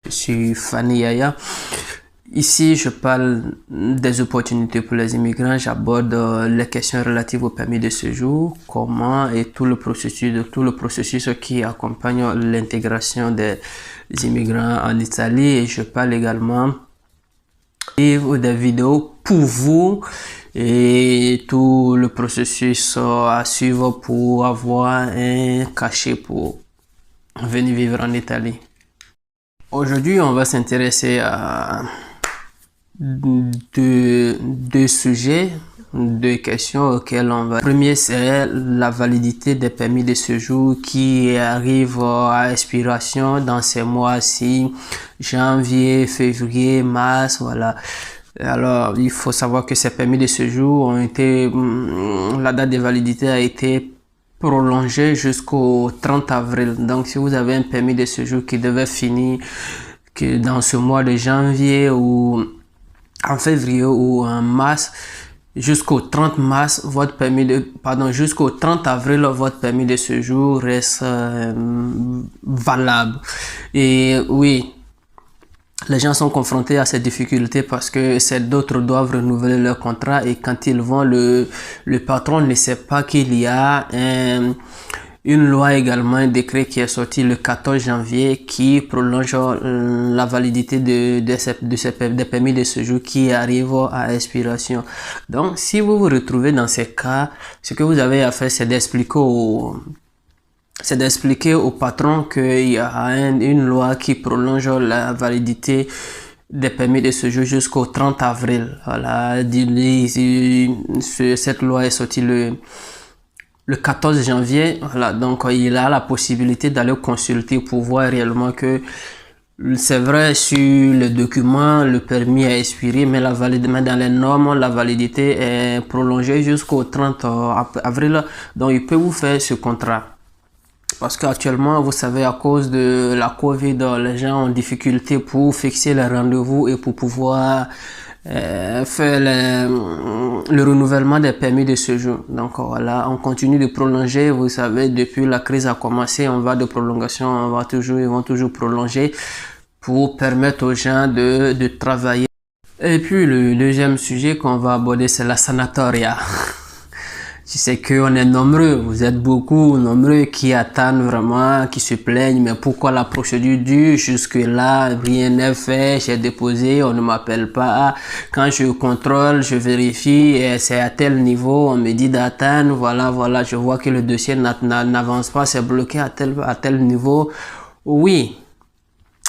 Je suis Fanny Yaya. Ici, je parle des opportunités pour les immigrants. J'aborde les questions relatives au permis de séjour, comment et tout le processus qui accompagne l'intégration des immigrants en Italie. Et je parle également des vidéos pour vous et tout le processus à suivre pour avoir un cachet pour venir vivre en Italie. Aujourd'hui, on va s'intéresser à deux sujets, deux questions auxquelles on va. Le premier, c'est la validité des permis de séjour qui arrive à expiration dans ces mois-ci, janvier, février, mars, voilà. Alors, il faut savoir que ces permis de séjour ont été, la date de validité a été prolongée jusqu'au 30 avril. Donc, si vous avez un permis de séjour qui devait finir que dans ce mois de janvier ou en février ou en mars, jusqu'au 30 mars, jusqu'au 30 avril, votre permis de séjour reste valable. Et oui, les gens sont confrontés à ces difficultés parce que d'autres doivent renouveler leur contrat et quand ils vont, le patron ne sait pas qu'il y a une loi également, un décret qui est sorti le 14 janvier qui prolonge la validité des permis de séjour qui arrivent à expiration. Donc, si vous vous retrouvez dans ces cas, ce que vous avez à faire, c'est d'expliquer au patron qu'il y a une loi qui prolonge la validité des permis de séjour jusqu'au 30 avril. Voilà, cette loi est sortie le 14 janvier. Voilà, donc il a la possibilité d'aller consulter pour voir réellement que c'est vrai, sur le document, le permis a expiré, mais dans les normes, la validité est prolongée jusqu'au 30 avril. Donc il peut vous faire ce contrat. Parce qu'actuellement, vous savez, à cause de la Covid, les gens ont difficulté pour fixer les rendez-vous et pour pouvoir faire le renouvellement des permis de séjour. Donc voilà, on continue de prolonger. Vous savez, depuis la crise a commencé, on va de prolongation, ils vont toujours prolonger pour permettre aux gens de travailler. Et puis le deuxième sujet qu'on va aborder, c'est la sanatoria. Je sais qu'on est nombreux, vous êtes beaucoup nombreux qui attendent vraiment, qui se plaignent, mais pourquoi la procédure dure jusque là, rien n'est fait, j'ai déposé, on ne m'appelle pas, quand je contrôle, je vérifie, c'est à tel niveau, on me dit d'attendre, voilà, je vois que le dossier n'avance pas, c'est bloqué à tel niveau. Oui.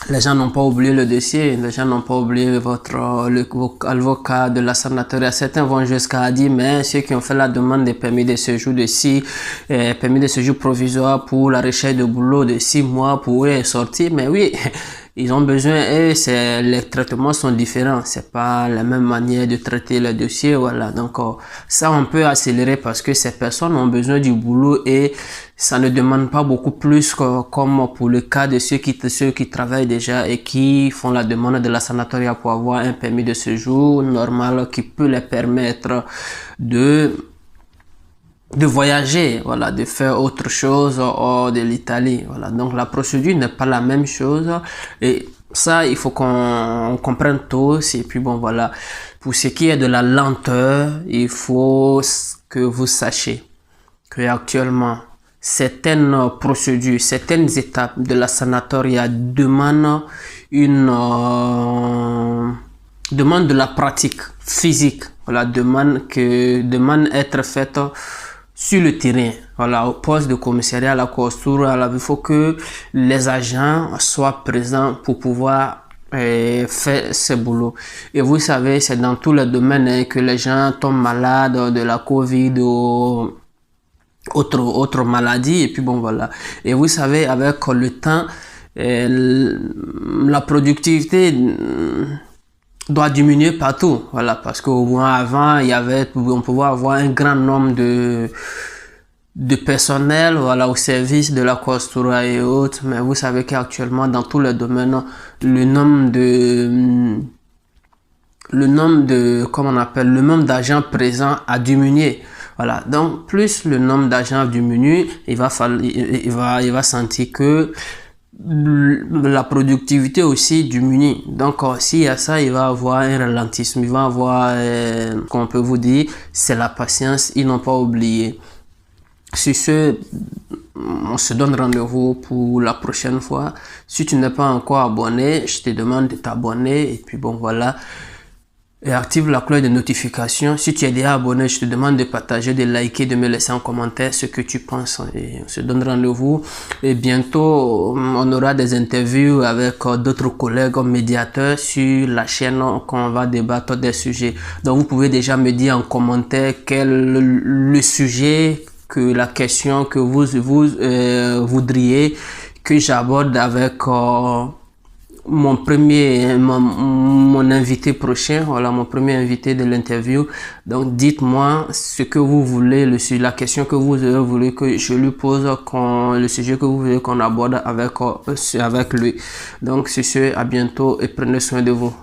Les gens n'ont pas oublié le dossier, les gens n'ont pas oublié l'avocat de la sanatoria. Certains vont jusqu'à dire, mais ceux qui ont fait la demande de permis de séjour permis de séjour provisoire pour la recherche de boulot de 6 mois pour eux sortir, mais oui, ils ont besoin, et les traitements sont différents, c'est pas la même manière de traiter le dossier, voilà. Donc ça on peut accélérer parce que ces personnes ont besoin du boulot et ça ne demande pas beaucoup plus comme pour le cas de ceux qui travaillent déjà et qui font la demande de la sanatoria pour avoir un permis de séjour normal qui peut les permettre de voyager, voilà, de faire autre chose hors de l'Italie, voilà. Donc la procédure n'est pas la même chose et ça il faut qu'on comprenne tous. Et puis bon, voilà, pour ce qui est de la lenteur, il faut que vous sachiez que actuellement certaines procédures, certaines étapes de la sanatoria demandent demande de la pratique physique, voilà, demande être faite sur le terrain, voilà, au poste de commissariat, à la questura, il faut que les agents soient présents pour pouvoir faire ce boulot. Et vous savez, c'est dans tous les domaines que les gens tombent malades de la Covid ou autre maladie. Et puis bon, voilà. Et vous savez, avec le temps, la productivité doit diminuer partout, voilà, parce qu'au moins avant on pouvait avoir un grand nombre de personnel, voilà, au service de la questura et autres, mais vous savez qu'actuellement dans tous les domaines le nombre d'agents présents a diminué, voilà. Donc plus le nombre d'agents diminue, il va sentir que la productivité aussi diminue. Donc, s'il y a ça, il va avoir un ralentissement, il va avoir, qu'on peut vous dire, c'est la patience, ils n'ont pas oublié. Sur ce, on se donne rendez-vous pour la prochaine fois. Si tu n'es pas encore abonné, je te demande de t'abonner. Et puis bon, voilà. Et active la cloche de notification. Si tu es déjà abonné, je te demande de partager, de liker, de me laisser en commentaire ce que tu penses. Et on se donne rendez-vous. Et bientôt, on aura des interviews avec d'autres collègues médiateurs sur la chaîne qu'on va débattre des sujets. Donc, vous pouvez déjà me dire en commentaire quel le sujet, que la question que vous voudriez que j'aborde avec mon invité prochain, voilà, mon premier invité de l'interview. Donc dites-moi ce que vous voulez, la question que vous voulez que je lui pose, le sujet que vous voulez qu'on aborde avec lui. Donc sur ce, à bientôt et prenez soin de vous.